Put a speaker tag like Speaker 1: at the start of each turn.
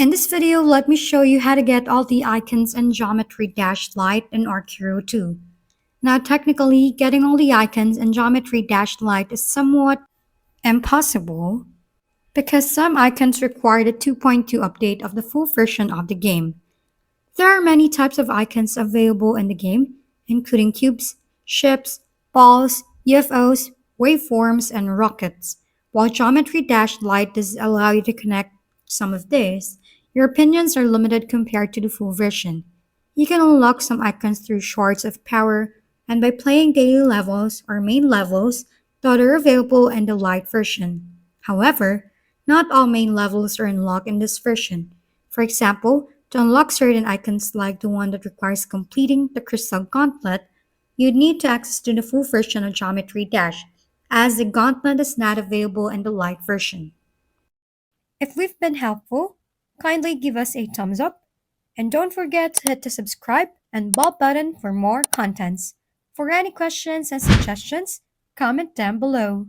Speaker 1: In this video, let me show you how to get all the icons in Geometry Dash Lite and Arc Hero 2. Now, technically, getting all the icons in Geometry Dash Lite is somewhat impossible because some icons require the 2.2 update of the full version of the game. There are many types of icons available in the game, including cubes, ships, balls, UFOs, waveforms, and rockets. While Geometry Dash Lite does allow you to connect some of these, your opinions are limited compared to the full version. You can unlock some icons through shards of power and by playing daily levels or main levels that are available in the Lite version. However, not all main levels are unlocked in this version. For example, to unlock certain icons like the one that requires completing the Crystal Gauntlet, you'd need to access to the full version of Geometry Dash, as the gauntlet is not available in the Lite version. If we've been helpful, kindly give us a thumbs up, and don't forget to hit the subscribe and bell button for more contents. For any questions and suggestions, comment down below.